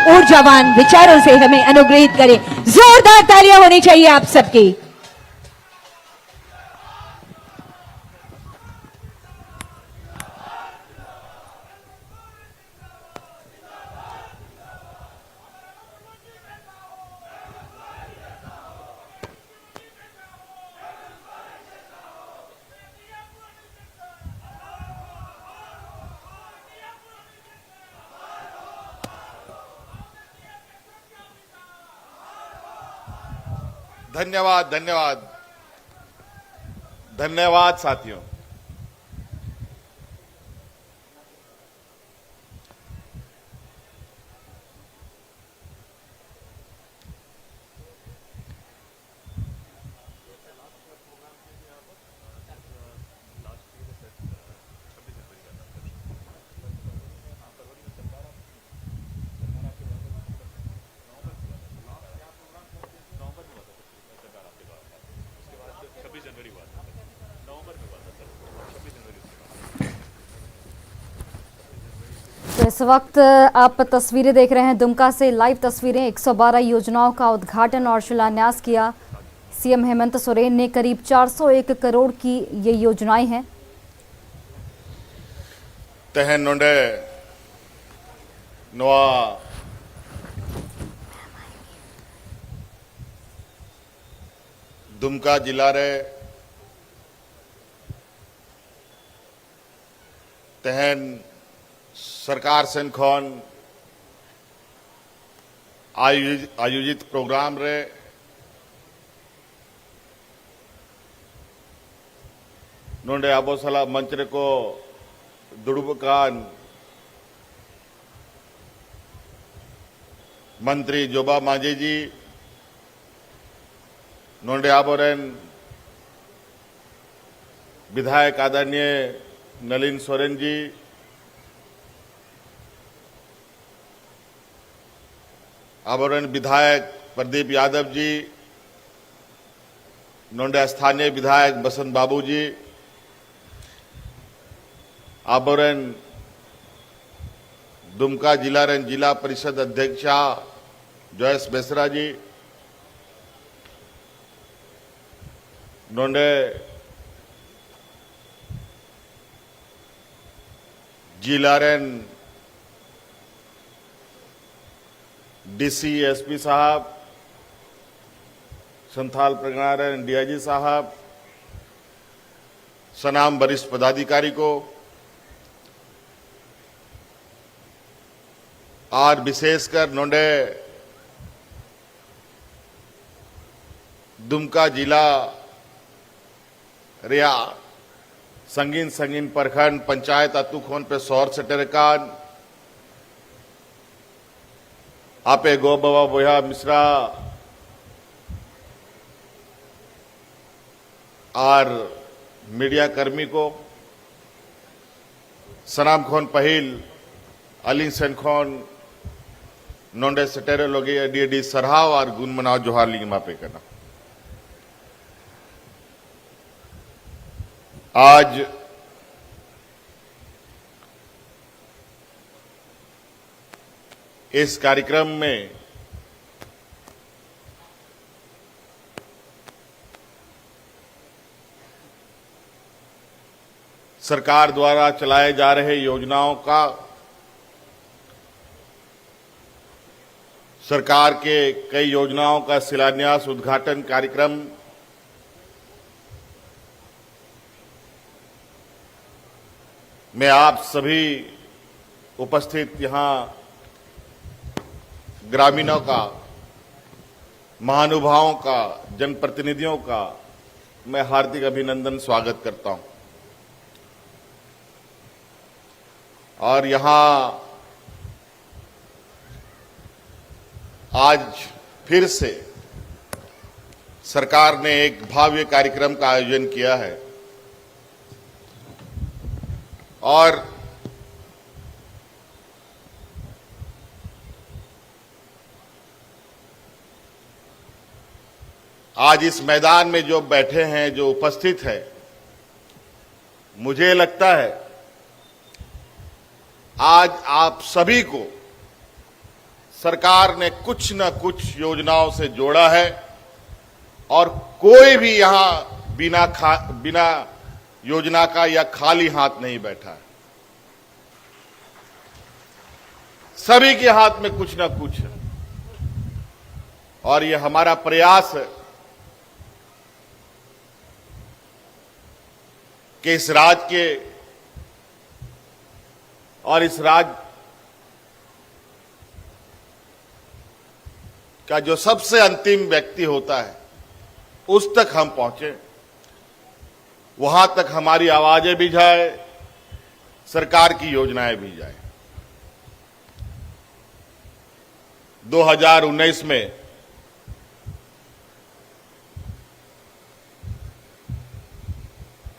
ऊर्जावान विचारों से हमें अनुग्रहित करें। जोरदार तालियां होनी चाहिए आप सबकी। धन्यवाद धन्यवाद धन्यवाद साथियों। तो इस वक्त आप तस्वीरें देख रहे हैं दुमका से, लाइव तस्वीरें। 112 योजनाओं का उद्घाटन और शिलान्यास किया सीएम हेमंत सोरेन ने। करीब 401 करोड़ की ये योजनाएं हैं। तेहन नोंडे नोआ दुमका जिला रे तेहन सरकार सेन खन आयोजित प्रोग्राम रे नोंडे आबो सला मंच रे को दुड़ुबकान मंत्री जोबा मांझी जी, नोंडे आबोरेन विधायक आदरणीय नलिन सोरेन जी, आबोरेन विधायक प्रदीप यादव जी, नोंडे स्थानीय विधायक बसंत बाबू जी, आबोरेन दुमका जिला रेन जिला परिषद अध्यक्षा जॉयस बेसरा जी, नोंडे जिला रेन डीसी एसपी साहब, संथाल परगना रेन डीआईजी साहब, सनाम वरिष्ठ पदाधिकारी को और विशेषकर नोंडे दुमका जिला रिया संगीन संगीन प्रखंड पंचायत अतुखोन पे सौर सटेरकान आपे गो बवा बोया मिश्रा और मीडिया कर्मी को सनाम खोन पहिल अली सेन खोन नोंडे सटेरे लोगी अडी सरहाव और गुण मनाव जोहार लिंग मापे करना। आज इस कार्यक्रम में सरकार द्वारा चलाए जा रहे योजनाओं का, सरकार के कई योजनाओं का शिलान्यास उद्घाटन कार्यक्रम में आप सभी उपस्थित यहां ग्रामीणों का, महानुभावों का, जनप्रतिनिधियों का मैं हार्दिक अभिनंदन स्वागत करता हूं। और यहां आज फिर से सरकार ने एक भव्य कार्यक्रम का आयोजन किया है और आज इस मैदान में जो बैठे हैं, जो उपस्थित है, मुझे लगता है आज आप सभी को सरकार ने कुछ न कुछ योजनाओं से जोड़ा है और कोई भी यहां बिना योजना का या खाली हाथ नहीं बैठा है। सभी के हाथ में कुछ न कुछ है और ये हमारा प्रयास है कि इस राज्य के और इस राज्य का जो सबसे अंतिम व्यक्ति होता है उस तक हम पहुंचे, वहां तक हमारी आवाजें भी जाए, सरकार की योजनाएं भी जाए। 2019 में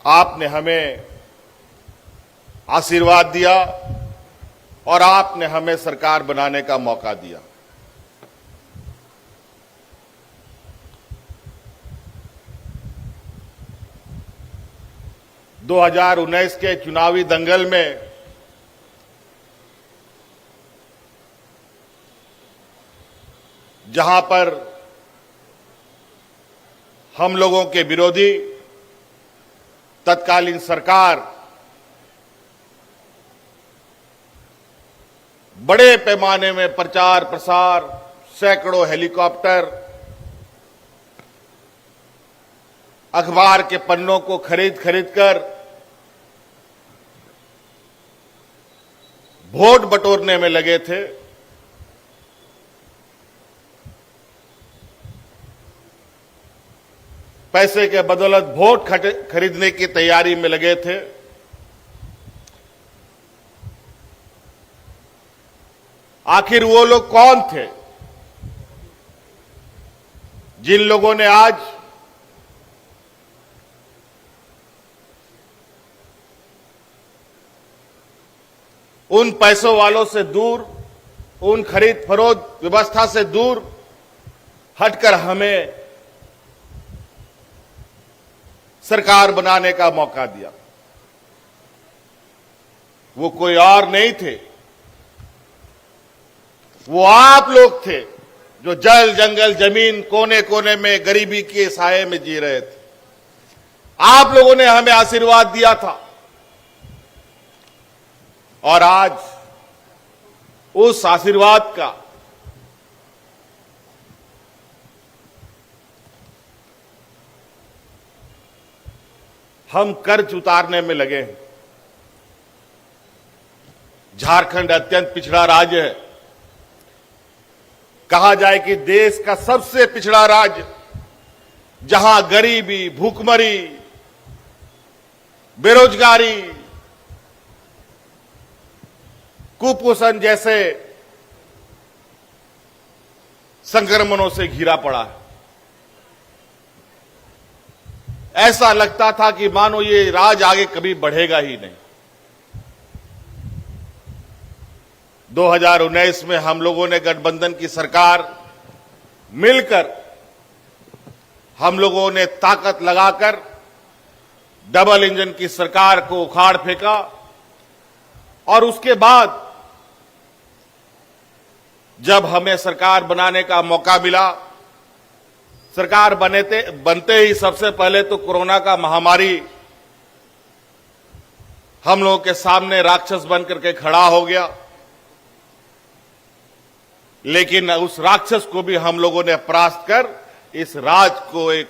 आपने हमें आशीर्वाद दिया और आपने हमें सरकार बनाने का मौका दिया। दो 2019 के चुनावी दंगल में जहां पर हम लोगों के विरोधी तत्कालीन सरकार बड़े पैमाने में प्रचार प्रसार, सैकड़ों हेलीकॉप्टर, अखबार के पन्नों को खरीद कर वोट बटोरने में लगे थे, पैसे के बदौलत वोट खरीदने की तैयारी में लगे थे। आखिर वो लोग कौन थे जिन लोगों ने आज उन पैसों वालों से दूर, उन खरीद फरोख्त व्यवस्था से दूर हटकर हमें सरकार बनाने का मौका दिया? वो कोई और नहीं थे, वो आप लोग थे जो जल जंगल जमीन कोने कोने में गरीबी के साये में जी रहे थे। आप लोगों ने हमें आशीर्वाद दिया था और आज उस आशीर्वाद का हम कर्ज उतारने में लगे हैं। झारखंड अत्यंत पिछड़ा राज्य है, कहा जाए कि देश का सबसे पिछड़ा राज्य, जहां गरीबी, भूखमरी, बेरोजगारी, कुपोषण जैसे संक्रमणों से घिरा पड़ा है। ऐसा लगता था कि मानो ये राज्य आगे कभी बढ़ेगा ही नहीं। 2019 में हम लोगों ने गठबंधन की सरकार मिलकर हम लोगों ने ताकत लगाकर डबल इंजन की सरकार को उखाड़ फेंका और उसके बाद जब हमें सरकार बनाने का मौका मिला, सरकार बनते ही सबसे पहले तो कोरोना का महामारी हम लोगों के सामने राक्षस बन करके खड़ा हो गया। लेकिन उस राक्षस को भी हम लोगों ने परास्त कर इस राज्य को एक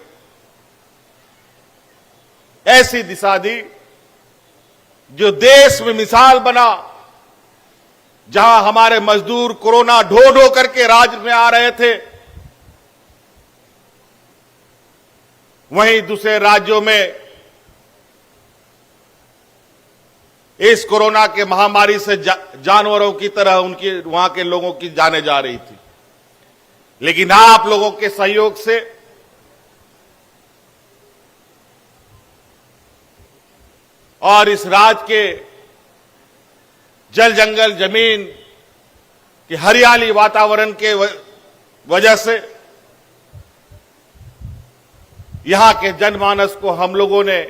ऐसी दिशा दी जो देश में मिसाल बना, जहां हमारे मजदूर कोरोना ढो ढो करके राज्य में आ रहे थे, वहीं दूसरे राज्यों में इस कोरोना के महामारी से जानवरों की तरह उनकी वहां के लोगों की जाने जा रही थी। लेकिन आप लोगों के सहयोग से और इस राज्य के जल जंगल जमीन के हरियाली वातावरण के वजह से यहां के जनमानस को हम लोगों ने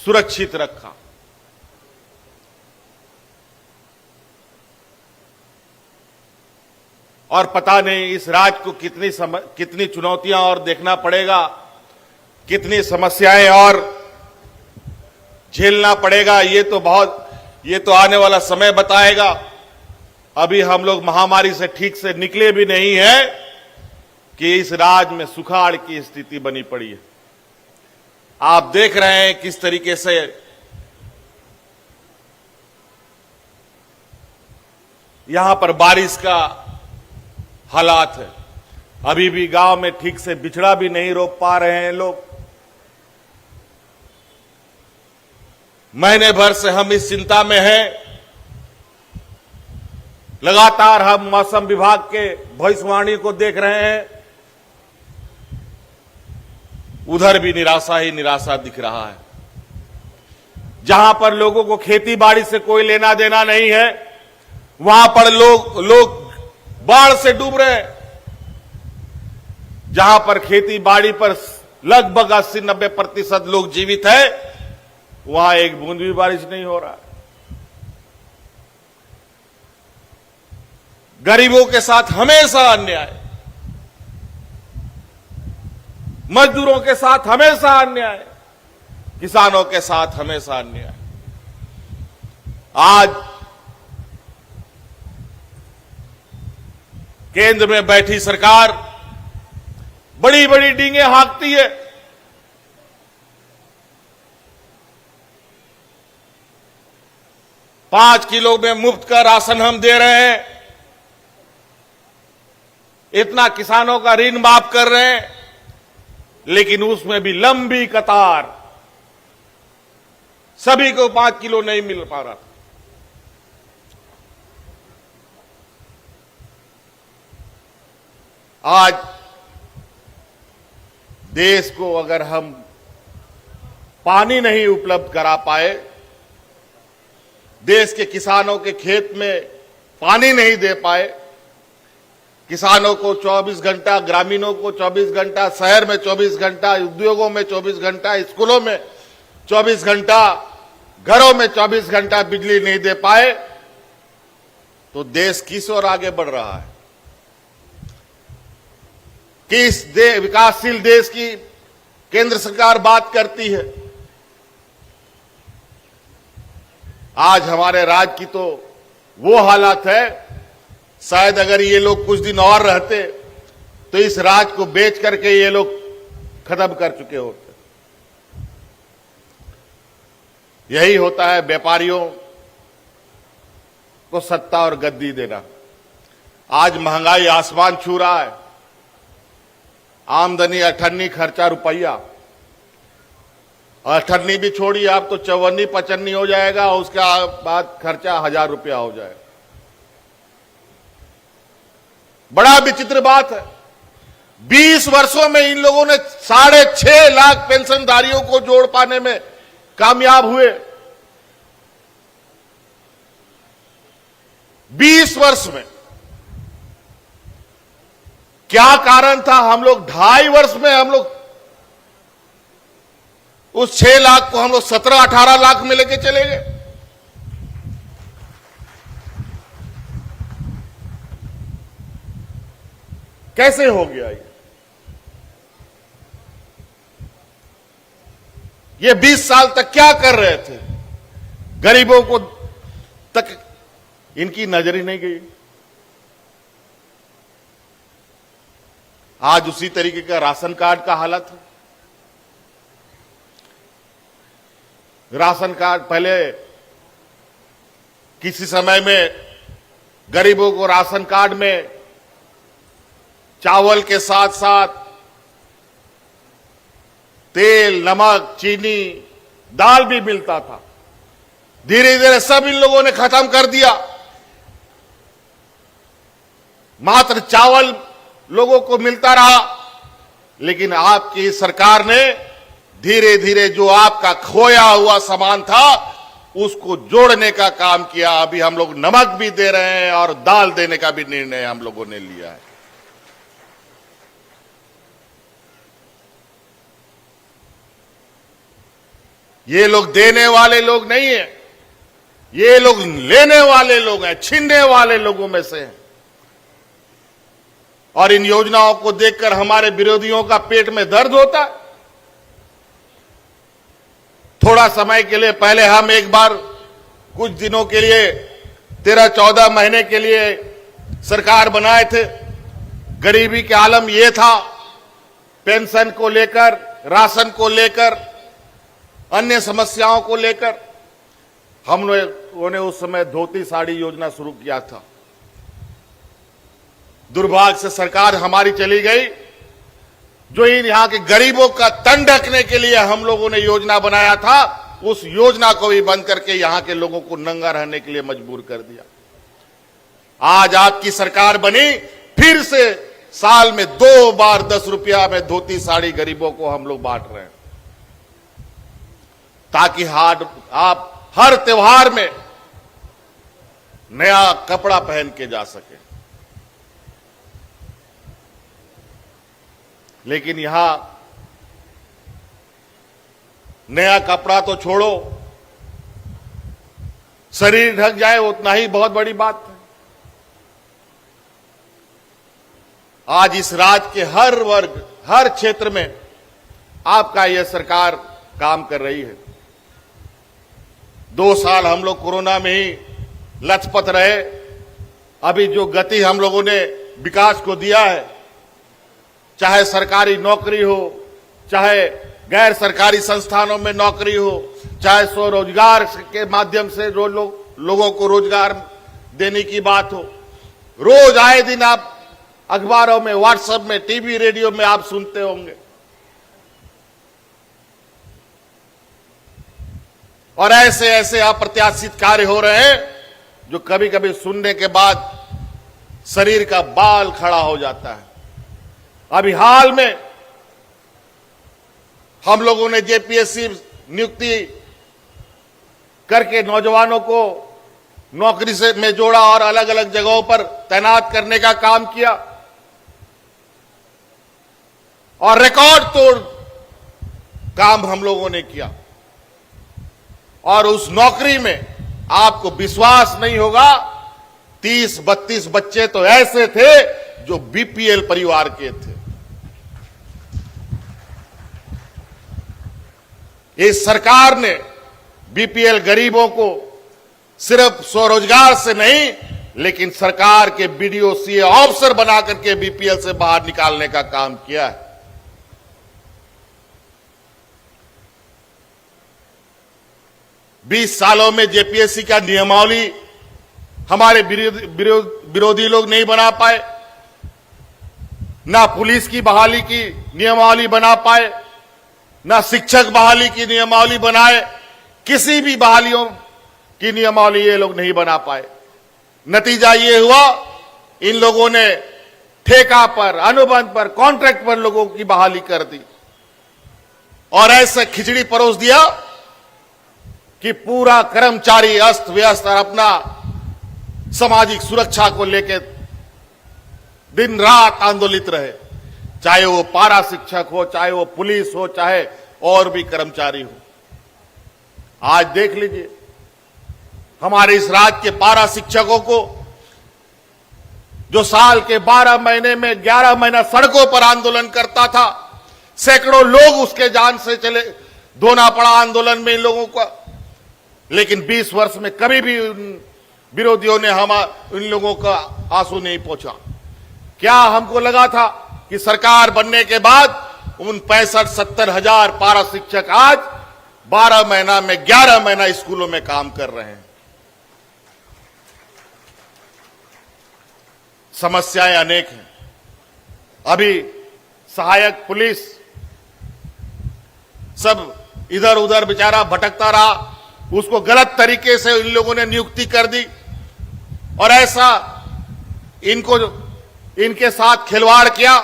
सुरक्षित रखा। और पता नहीं इस राज्य को कितनी चुनौतियां और देखना पड़ेगा, कितनी समस्याएं और झेलना पड़ेगा। ये तो आने वाला समय बताएगा। अभी हम लोग महामारी से ठीक से निकले भी नहीं है कि इस राज्य में सुखाड़ की स्थिति बनी पड़ी है। आप देख रहे हैं किस तरीके से यहां पर बारिश का हालात है। अभी भी गांव में ठीक से बिछड़ा भी नहीं रोप पा रहे हैं लोग। महीने भर से हम इस चिंता में हैं। लगातार हम मौसम विभाग के भविष्यवाणी को देख रहे हैं, उधर भी निराशा ही निराशा दिख रहा है। जहां पर लोगों को खेती बाड़ी से कोई लेना देना नहीं है, वहां पर लोग बाढ़ से डूब रहे हैं। जहां पर खेती बाड़ी पर लगभग 80-90% लोग जीवित है, वहां एक बूंद भी बारिश नहीं हो रहा है। गरीबों के साथ हमेशा अन्याय, मजदूरों के साथ हमेशा अन्याय, किसानों के साथ हमेशा अन्याय। आज केंद्र में बैठी सरकार बड़ी बड़ी डींगे हाँकती है। $5 किलो में मुफ्त का राशन हम दे रहे हैं, इतना किसानों का ऋण माफ कर रहे हैं, लेकिन उसमें भी लंबी कतार, सभी को 5 किलो नहीं मिल पा रहा। आज देश को अगर हम पानी नहीं उपलब्ध करा पाए, देश के किसानों के खेत में पानी नहीं दे पाए, किसानों को 24 घंटा, ग्रामीणों को 24 घंटा, शहर में 24 घंटा, उद्योगों में 24 घंटा, स्कूलों में 24 घंटा, घरों में 24 घंटा बिजली नहीं दे पाए, तो देश किस ओर आगे बढ़ रहा है? किस विकासशील देश की केंद्र सरकार बात करती है? आज हमारे राज्य की तो वो हालत है, शायद अगर ये लोग कुछ दिन और रहते तो इस राज्य को बेच करके ये लोग खत्म कर चुके होते। यही होता है व्यापारियों को सत्ता और गद्दी देना। आज महंगाई आसमान छू रहा है, आमदनी 98, खर्चा रुपया। अठन्नी भी छोड़ी, आप तो 54, 55 हो जाएगा, उसके बाद खर्चा 1000 रुपया हो जाएगा। बड़ा विचित्र बात है। 20 वर्षों में इन लोगों ने 6.5 लाख पेंशनधारियों को जोड़ पाने में कामयाब हुए। 20 वर्ष में क्या कारण था? हम लोग 2.5 वर्ष में हम लोग उस 6 लाख को हम लोग 17-18 लाख में लेके चले गए। कैसे हो गया ये 20 साल तक क्या कर रहे थे? गरीबों को तक इनकी नजर ही नहीं गई। आज उसी तरीके का राशन कार्ड का हालत है। राशन कार्ड पहले किसी समय में गरीबों को राशन कार्ड में चावल के साथ साथ तेल, नमक, चीनी, दाल भी मिलता था। धीरे धीरे सब इन लोगों ने खत्म कर दिया। मात्र चावल लोगों को मिलता रहा। लेकिन आपकी सरकार ने धीरे धीरे जो आपका खोया हुआ सामान था उसको जोड़ने का काम किया। अभी हम लोग नमक भी दे रहे हैं और दाल देने का भी निर्णय हम लोगों ने लिया है। ये लोग देने वाले लोग नहीं है, ये लोग लेने वाले लोग हैं, छीनने वाले लोगों में से हैं। और इन योजनाओं को देखकर हमारे विरोधियों का पेट में दर्द होता है। थोड़ा समय के लिए पहले हम एक बार कुछ दिनों के लिए 13-14 महीने के लिए सरकार बनाए थे। गरीबी के आलम यह था, पेंशन को लेकर, राशन को लेकर, अन्य समस्याओं को लेकर हमने उस समय धोती साड़ी योजना शुरू किया था। दुर्भाग्य से सरकार हमारी चली गई। जो इन यहां के गरीबों का तन ढकने के लिए हम लोगों ने योजना बनाया था, उस योजना को भी बंद करके यहां के लोगों को नंगा रहने के लिए मजबूर कर दिया। आज आपकी सरकार बनी, फिर से साल में 2 बार 10 रुपया में धोती साड़ी गरीबों को हम लोग बांट रहे हैं, ताकि आप हर त्योहार में नया कपड़ा पहन के जा सके। लेकिन यहां नया कपड़ा तो छोड़ो, शरीर ढक जाए उतना ही बहुत बड़ी बात है। आज इस राज्य के हर वर्ग, हर क्षेत्र में आपका यह सरकार काम कर रही है। 2 साल हम लोग कोरोना में ही लथपथ रहे। अभी जो गति हम लोगों ने विकास को दिया है, चाहे सरकारी नौकरी हो, चाहे गैर सरकारी संस्थानों में नौकरी हो, चाहे स्वरोजगार के माध्यम से लोगों को रोजगार देने की बात हो, रोज आए दिन आप अखबारों में, व्हाट्सएप में, टीवी, रेडियो में आप सुनते होंगे। और ऐसे ऐसे अप्रत्याशित कार्य हो रहे हैं जो कभी कभी सुनने के बाद शरीर का बाल खड़ा हो जाता है। अभी हाल में हम लोगों ने जेपीएससी नियुक्ति करके नौजवानों को नौकरी से में जोड़ा और अलग अलग जगहों पर तैनात करने का काम किया और रिकॉर्ड तोड़ काम हम लोगों ने किया। और उस नौकरी में आपको विश्वास नहीं होगा, 30-32 बच्चे तो ऐसे थे जो बीपीएल परिवार के थे। इस सरकार ने बीपीएल गरीबों को सिर्फ स्वरोजगार से नहीं, लेकिन सरकार के बीडीओ, सीए, ऑफिसर बना करके बीपीएल से बाहर निकालने का काम किया है। बीस सालों में जेपीएससी का नियमावली हमारे विरोधी लोग नहीं बना पाए, ना पुलिस की बहाली की नियमावली बना पाए, ना शिक्षक बहाली की नियमावली बनाए, किसी भी बहालियों की नियमावली ये लोग नहीं बना पाए। नतीजा ये हुआ, इन लोगों ने ठेका पर, अनुबंध पर, कॉन्ट्रैक्ट पर लोगों की बहाली कर दी और ऐसे खिचड़ी परोस दिया कि पूरा कर्मचारी अस्त व्यस्त और अपना सामाजिक सुरक्षा को लेकर दिन रात आंदोलित रहे, चाहे वो पारा शिक्षक हो, चाहे वो पुलिस हो, चाहे और भी कर्मचारी हो। आज देख लीजिए, हमारे इस राज्य के पारा शिक्षकों को जो साल के 12 महीने में 11 महीना सड़कों पर आंदोलन करता था, सैकड़ों लोग उसके जान से चले, धोना पड़ा आंदोलन में इन लोगों को। लेकिन 20 वर्ष में कभी भी विरोधियों ने इन लोगों का आंसू नहीं पहुंचा। क्या हमको लगा था कि सरकार बनने के बाद उन 65-70 हजार पारा शिक्षक आज 12 महीना में 11 महीना स्कूलों में काम कर रहे हैं। समस्याएं अनेक हैं। अभी सहायक पुलिस सब इधर उधर बेचारा भटकता रहा, उसको गलत तरीके से इन लोगों ने नियुक्ति कर दी और ऐसा इनके साथ खिलवाड़ किया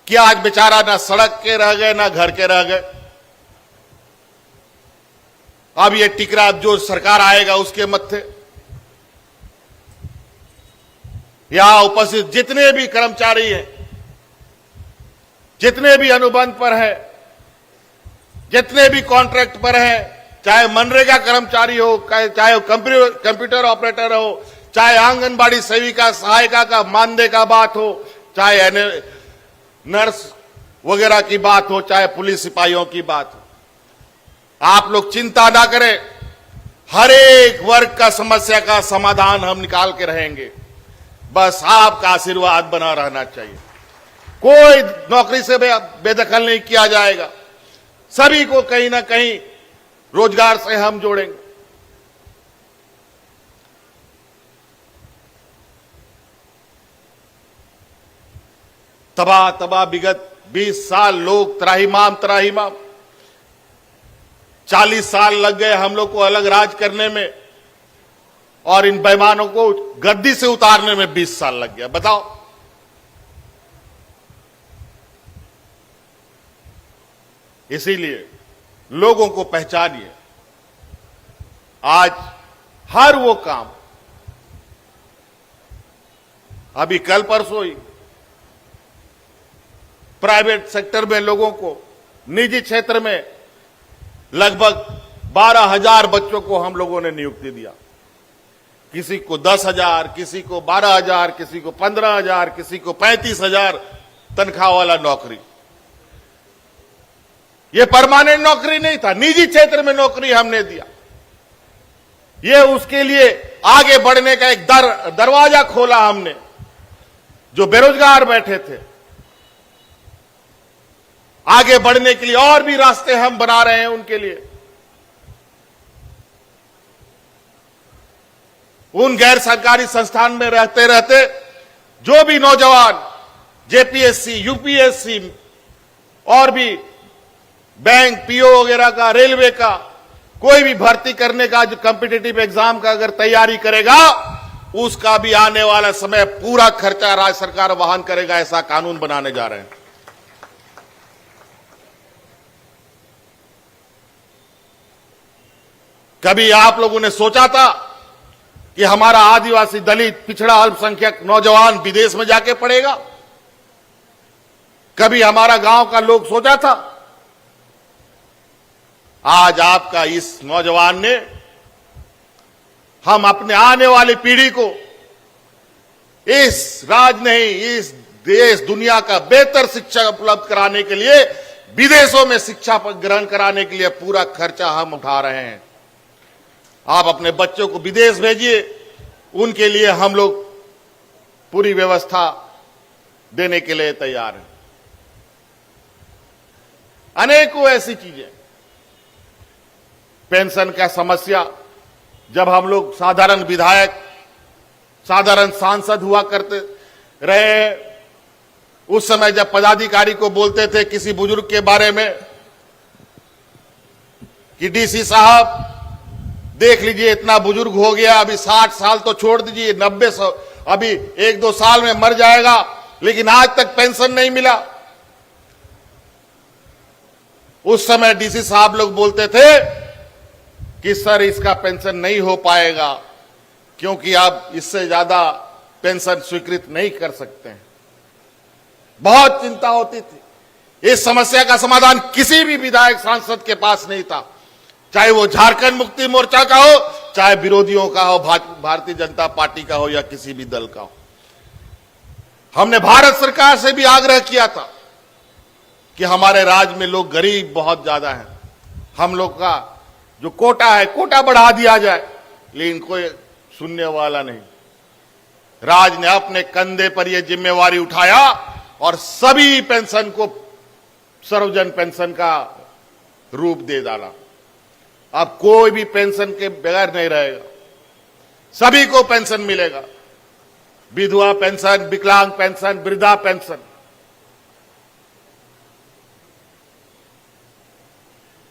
कि आज बेचारा ना सड़क के रह गए, ना घर के रह गए। अब ये टिकरा जो सरकार आएगा उसके मत्थे यहां उपस्थित जितने भी कर्मचारी हैं, जितने भी अनुबंध पर हैं, जितने भी कॉन्ट्रैक्ट पर हैं, चाहे मनरेगा कर्मचारी हो, चाहे कंप्यूटर ऑपरेटर हो, चाहे आंगनबाड़ी सेविका सहायिका का मानदेय का बात हो, चाहे नर्स वगैरह की बात हो, चाहे पुलिस सिपाहियों की बात हो। आप लोग चिंता ना करें, हर एक वर्ग का समस्या का समाधान हम निकाल के रहेंगे। बस आपका आशीर्वाद बना रहना चाहिए। कोई नौकरी से बेदखल नहीं किया जाएगा। सभी को कहीं ना कहीं रोजगार से हम जोड़ेंगे। तबाह तबाह विगत 20 साल लोग त्राहिमाम 40 साल लग गए हम लोग को अलग राज करने में, और इन बेईमानों को गद्दी से उतारने में 20 साल लग गया। बताओ, इसीलिए लोगों को पहचानिए। आज हर वो काम, अभी कल परसों ही प्राइवेट सेक्टर में लोगों को, निजी क्षेत्र में लगभग 12,000 बच्चों को हम लोगों ने नियुक्ति दिया। किसी को 10,000, किसी को 12,000, किसी को 15,000, किसी को 35,000 तनख्वाह वाला नौकरी। यह परमानेंट नौकरी नहीं था, निजी क्षेत्र में नौकरी हमने दिया। यह उसके लिए आगे बढ़ने का एक दरवाजा खोला हमने। जो बेरोजगार बैठे थे, आगे बढ़ने के लिए और भी रास्ते हम बना रहे हैं उनके लिए। उन गैर सरकारी संस्थान में रहते रहते जो भी नौजवान जेपीएससी, यूपीएससी और भी बैंक, पीओ वगैरह का, रेलवे का, कोई भी भर्ती करने का, जो कॉम्पिटिटिव एग्जाम का अगर तैयारी करेगा, उसका भी आने वाला समय पूरा खर्चा राज्य सरकार वहन करेगा। ऐसा कानून बनाने जा रहे हैं। कभी आप लोगों ने सोचा था कि हमारा आदिवासी, दलित, पिछड़ा, अल्पसंख्यक नौजवान विदेश में जाके पढ़ेगा? कभी हमारा गांव का लोग सोचा था? आज आपका इस नौजवान ने, हम अपने आने वाली पीढ़ी को इस राज्य नहीं, इस देश दुनिया का बेहतर शिक्षा उपलब्ध कराने के लिए, विदेशों में शिक्षा ग्रहण कराने के लिए पूरा खर्चा हम उठा रहे हैं। आप अपने बच्चों को विदेश भेजिए, उनके लिए हम लोग पूरी व्यवस्था देने के लिए तैयार हैं। अनेकों ऐसी चीजें, पेंशन का समस्या, जब हम लोग साधारण विधायक, साधारण सांसद हुआ करते रहे, उस समय जब पदाधिकारी को बोलते थे किसी बुजुर्ग के बारे में कि डीसी साहब देख लीजिए इतना बुजुर्ग हो गया, अभी 60 साल तो छोड़ दीजिए, 90 अभी 1-2 साल में मर जाएगा, लेकिन आज तक पेंशन नहीं मिला। उस समय डीसी साहब लोग बोलते थे कि सर इसका पेंशन नहीं हो पाएगा, क्योंकि आप इससे ज्यादा पेंशन स्वीकृत नहीं कर सकते हैं। बहुत चिंता होती थी। इस समस्या का समाधान किसी भी विधायक, सांसद के पास नहीं था, चाहे वो झारखंड मुक्ति मोर्चा का हो, चाहे विरोधियों का हो, भारतीय जनता पार्टी का हो, या किसी भी दल का हो। हमने भारत सरकार से भी आग्रह किया था कि हमारे राज्य में लोग गरीब बहुत ज्यादा हैं, हम लोग का जो कोटा है, कोटा बढ़ा दिया जाए, लेकिन कोई सुनने वाला नहीं। राज्य ने अपने कंधे पर यह जिम्मेवारी उठाया और सभी पेंशन को सर्वजन पेंशन का रूप दे डाला। अब कोई भी पेंशन के बगैर नहीं रहेगा, सभी को पेंशन मिलेगा। विधवा पेंशन, विकलांग पेंशन, वृद्धा पेंशन।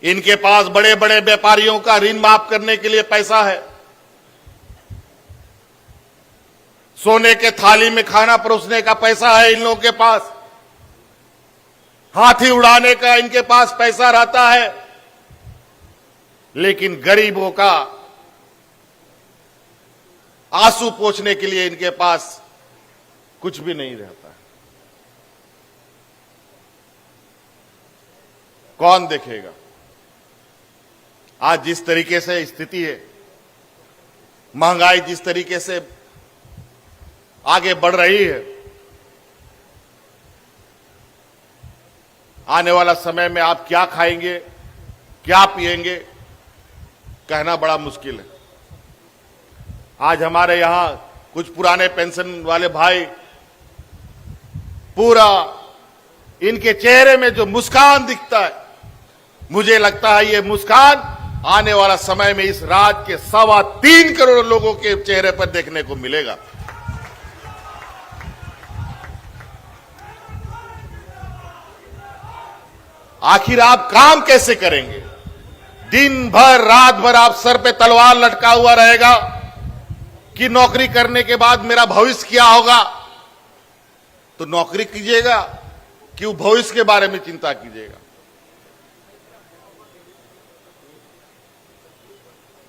इनके पास बड़े बड़े व्यापारियों का ऋण माफ करने के लिए पैसा है। सोने के थाली में खाना परोसने का पैसा है इन लोगों के पास। हाथी उड़ाने का इनके पास पैसा रहता है, लेकिन गरीबों का आंसू पोंछने के लिए इनके पास कुछ भी नहीं रहता है। कौन देखेगा? आज जिस तरीके से स्थिति है, महंगाई जिस तरीके से आगे बढ़ रही है, आने वाला समय में आप क्या खाएंगे, क्या पिएंगे, कहना बड़ा मुश्किल है। आज हमारे यहां कुछ पुराने पेंशन वाले भाई, पूरा इनके चेहरे में जो मुस्कान दिखता है, मुझे लगता है ये मुस्कान आने वाला समय में इस राज्य के 3.25 करोड़ लोगों के चेहरे पर देखने को मिलेगा। आखिर आप काम कैसे करेंगे? दिन भर रात भर आप सर पे तलवार लटका हुआ रहेगा कि नौकरी करने के बाद मेरा भविष्य क्या होगा। तो नौकरी कीजिएगा कि भविष्य के बारे में चिंता कीजिएगा।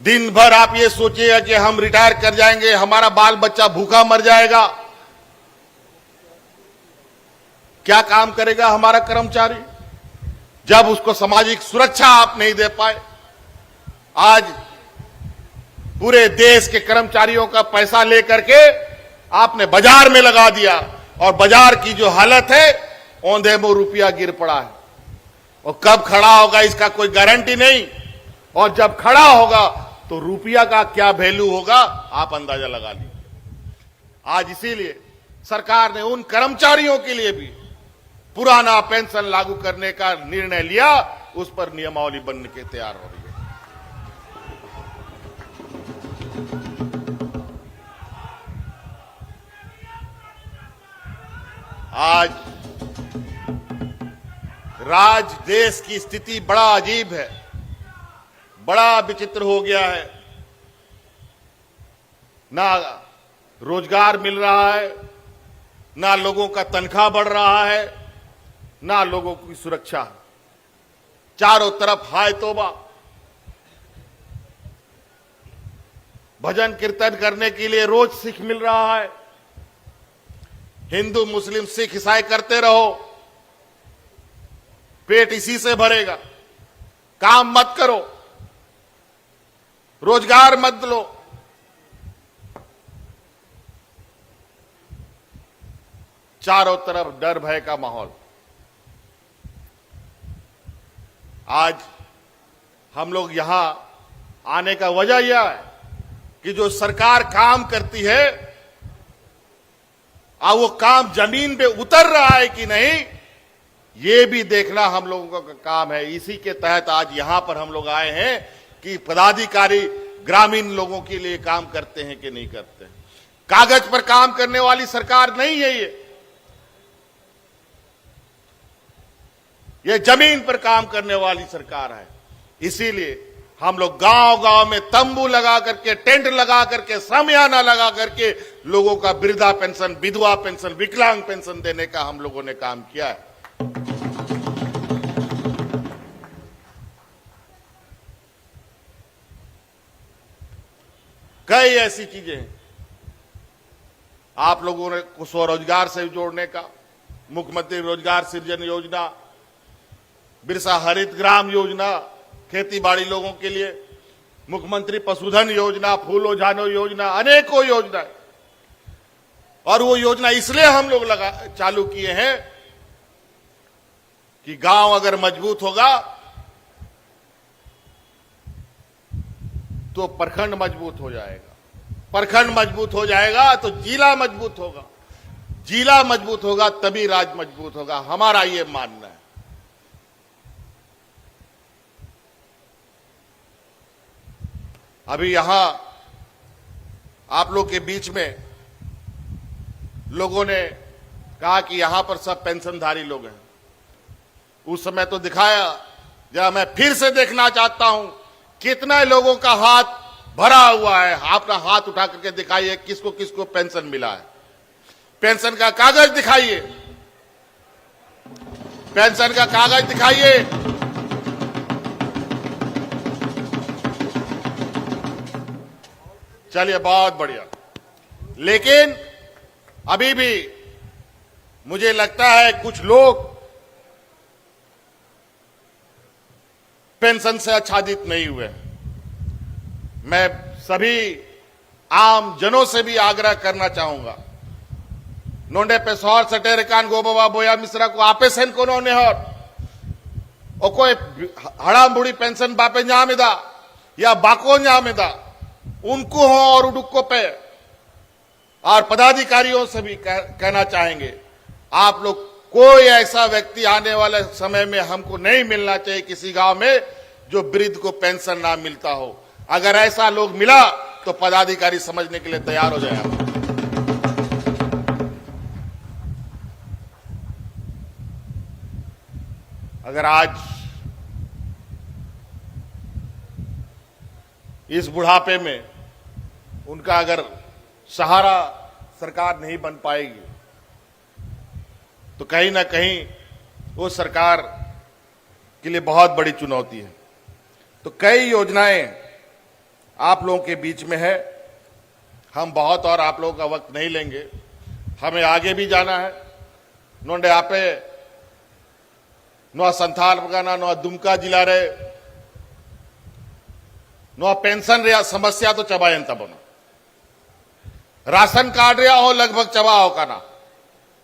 दिन भर आप ये सोचिएगा कि हम रिटायर कर जाएंगे, हमारा बाल बच्चा भूखा मर जाएगा। क्या काम करेगा हमारा कर्मचारी जब उसको सामाजिक सुरक्षा आप नहीं दे पाए? आज पूरे देश के कर्मचारियों का पैसा लेकर के आपने बाजार में लगा दिया और बाजार की जो हालत है, औंधे मुंह रुपया गिर पड़ा है और कब खड़ा होगा इसका कोई गारंटी नहीं। और जब खड़ा होगा तो रुपया का क्या वैल्यू होगा आप अंदाजा लगा लीजिए। आज इसीलिए सरकार ने उन कर्मचारियों के लिए भी पुराना पेंशन लागू करने का निर्णय लिया, उस पर नियमावली बन के तैयार हो रही है। आज देश की स्थिति बड़ा अजीब है, बड़ा विचित्र हो गया है। ना रोजगार मिल रहा है, ना लोगों का तनख्वाह बढ़ रहा है, ना लोगों की सुरक्षा। चारों तरफ हाय तौबा। भजन कीर्तन करने के लिए रोज सिख मिल रहा है। हिंदू मुस्लिम सिख ईसाई करते रहो, पेट इसी से भरेगा। काम मत करो, रोजगार मत लो। चारों तरफ डर भय का माहौल। आज हम लोग यहां आने का वजह यह है कि जो सरकार काम करती है, वो काम जमीन पे उतर रहा है कि नहीं, ये भी देखना हम लोगों का काम है। इसी के तहत आज यहां पर हम लोग आए हैं कि पदाधिकारी ग्रामीण लोगों के लिए काम करते हैं कि नहीं करते हैं। कागज पर काम करने वाली सरकार नहीं है ये जमीन पर काम करने वाली सरकार है। इसीलिए हम लोग गांव-गांव में तंबू लगा करके, टेंट लगा करके, सामियाना लगा करके लोगों का वृद्धा पेंशन, विधवा पेंशन, विकलांग पेंशन देने का हम लोगों ने काम किया है। कई ऐसी चीजें हैं। आप लोगों ने स्वरोजगार से जोड़ने का, मुख्यमंत्री रोजगार सृजन योजना, बिरसा हरित ग्राम योजना खेती बाड़ी लोगों के लिए, मुख्यमंत्री पशुधन योजना, फूलो जानो योजना, अनेकों योजनाएं। और वो योजना इसलिए हम लोग चालू किए हैं कि गांव अगर मजबूत होगा तो प्रखंड मजबूत हो जाएगा, प्रखंड मजबूत हो जाएगा तो जिला मजबूत होगा, जिला मजबूत होगा तभी राज्य मजबूत होगा। हमारा ये मानना है। अभी यहां आप लोग के बीच में लोगों ने कहा कि यहां पर सब पेंशनधारी लोग हैं। उस समय तो दिखाया, जरा मैं फिर से देखना चाहता हूं कितना लोगों का हाथ भरा हुआ है। अपना हाथ उठा करके दिखाइए किसको किसको पेंशन मिला है। पेंशन का कागज दिखाइए, पेंशन का कागज दिखाइए। चलिए, बहुत बढ़िया। लेकिन अभी भी मुझे लगता है कुछ लोग पेंशन से आच्छादित नहीं हुए। मैं सभी आम जनों से भी आग्रह करना चाहूंगा, नोंडे पे सौर सटेर कान गोबाबा बोया मिश्रा को आपे सेन को नेहर और कोई हड़ाम बुढ़ी पेंशन बापे ञामिदा या बाको ञामिदा उनको हो और उडुक्को पे। और पदाधिकारियों से भी कहना चाहेंगे, आप लोग कोई ऐसा व्यक्ति आने वाले समय में हमको नहीं मिलना चाहिए किसी गांव में जो वृद्ध को पेंशन ना मिलता हो। अगर ऐसा लोग मिला तो पदाधिकारी समझने के लिए तैयार हो जाए। अगर आज इस बुढ़ापे में उनका अगर सहारा सरकार नहीं बन पाएगी तो कहीं ना कहीं वो सरकार के लिए बहुत बड़ी चुनौती है। तो कई योजनाएं आप लोगों के बीच में है, हम बहुत और आप लोगों का वक्त नहीं लेंगे, हमें आगे भी जाना है। नोंडे आपे नो संथाल बगाना नो दुमका जिला रे नो पेंशन रे समस्या तो चबायन तब राशन कार्ड रे हो लगभग चबा हो का ना,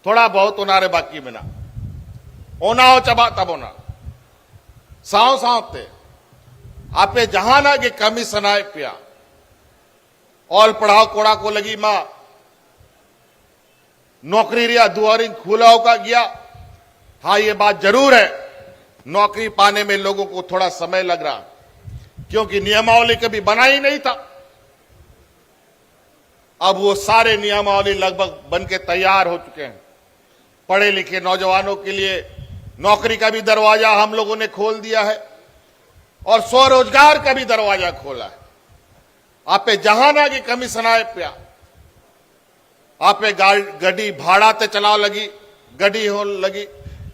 थोड़ा बहुत उनारे बाकी में ना ओना हो चबा तब होना साव सावते आपे जहां ना के कमी सनाए पिया ऑल पढ़ाओ कोड़ा को लगी मां नौकरी रिया दुआरी खुला का गया। हाँ, ये बात जरूर है, नौकरी पाने में लोगों को थोड़ा समय लग रहा क्योंकि नियमावली कभी बना ही नहीं था। अब वो सारे नियमावली लगभग बन के तैयार हो चुके हैं। पढ़े लिखे नौजवानों के लिए नौकरी का भी दरवाजा हम लोगों ने खोल दिया है और स्वरोजगार का भी दरवाजा खोला है। आपे जहां ना की कमी सनाए पिया आपे गड्डी भाड़ा ते चलाव लगी, गड्डी हो लगी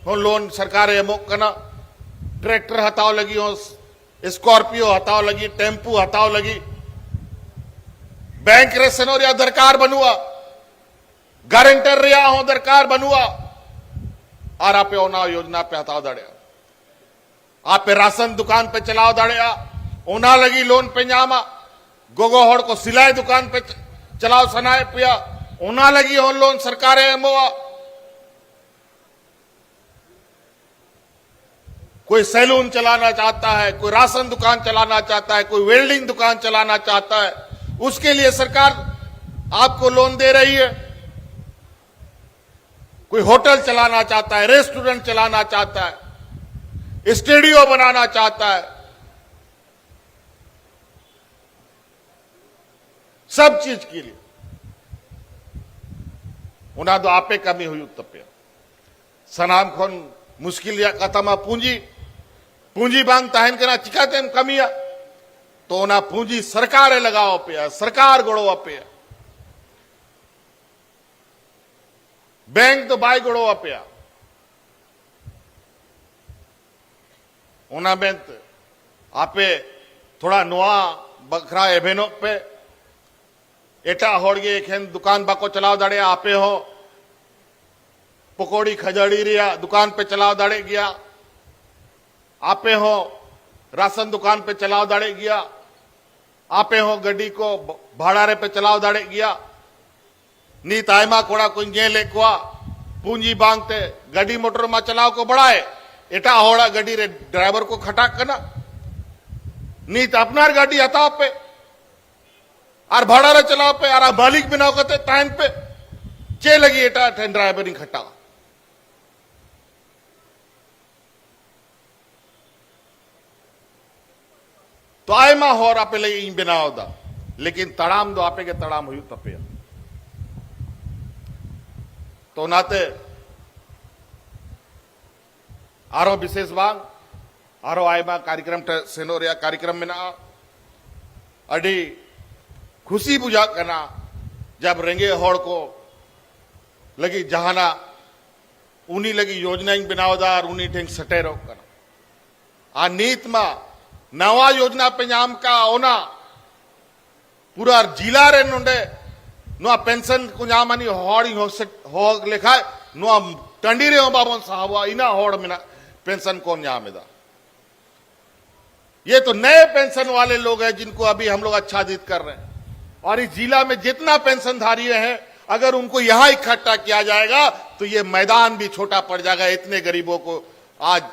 हो लोन सरकार एमोक कना, ट्रैक्टर हटाव लगी हो, स्कॉर्पियो हटाव लगी, टेम्पू हटाव लगी, बैंक रे सनोरिया दरकार बनुआ, गारंटर रिया हो दरकार बनुआ और आपे ओना योजना पे हटाव दड़िया, आपे राशन दुकान पे चलाव दड़िया, ओना लगी लोन पे जामा, गोगो होड़ को सिलाई दुकान पे चलाव सनाए पिया ओना लगी हो लोन सरकार एमोआ। कोई सैलून चलाना चाहता है, कोई राशन दुकान चलाना चाहता है, कोई वेल्डिंग दुकान चलाना चाहता है, उसके लिए सरकार आपको लोन दे रही है। कोई होटल चलाना चाहता है, रेस्टोरेंट चलाना चाहता है, स्टूडियो बनाना चाहता है, सब चीज के लिए उना तो आपे कमी हुई तपे सनाम खोन मुश्किल या कथमा पूंजी बांग तहन करना चिकाते कमिया तो ना पूंजी सरकार लगाओ पे, सरकार गोड़ो पे, बैंक तो बाई गोड़ो पे, उना बैंक आपे थोड़ा नुआ बखरा एभेनो पे एटा होड़गे एक दुकान बाको चलाव दाड़े आपे हो, पकौड़ी खजड़ी रिया दुकान पे चलाव दाड़े गया आपे हो, राशन दुकान पे चलाव दाड़े गया आपे हो, गड्डी को भाड़ारे पे चलाव दाड़े गया नी तायमा कोड़ा कोई जे लेकुआ पूंजी बांगते गड्डी मोटर में चलाव को बढ़ाए एटा होड़ा गड्डी रे ड्राइवर को खटाक करना नी तो अपनार गाड़ी हता पे और भाड़ा रे चलाव पे और मालिक बिना कहते टाइम पे चे लगी एटा ड्राइवरिंग खटा तो आय मा हो आपे लगी बिना होता लेकिन तड़ाम दो आपे के तड़ाम हुई तपे तो नाते आरो विशेष बांग आरो आयमा कार्यक्रम सेनोरिया कार्यक्रम में ना अडी खुशी बुझा करना जब रेंगे होड़ को लगी जहाना उन्हीं लगी योजना बनावदार उन्हीं ठेंग सटेरो करना आ नीत मा नवा योजना पे नाम का ओना पूरा जिला रे नोंडे नुआ पेंशन को नामानी होड़ी हो लेखा नुआ टंडी रे हो बाबन साहब इना होड़ में पेंशन को नामेदा। ये तो नए पेंशन वाले लोग हैं जिनको अभी हम लोग आच्छादित कर रहे हैं और इस जिला में जितना पेंशनधारी हैं अगर उनको यहां इकट्ठा किया जाएगा तो ये मैदान भी छोटा पड़ जाएगा। इतने गरीबों को आज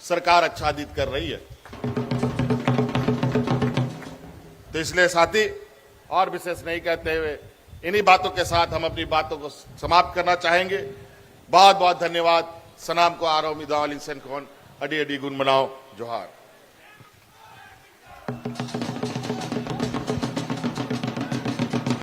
सरकार आच्छादित कर रही है। तो इसलिए साथी, और विशेष नहीं कहते हुए इन्हीं बातों के साथ हम अपनी बातों को समाप्त करना चाहेंगे। बहुत बहुत धन्यवाद। सनाम को आरो मिदाल इंसान कौन अडी अडी गुन मनाओ जोहार।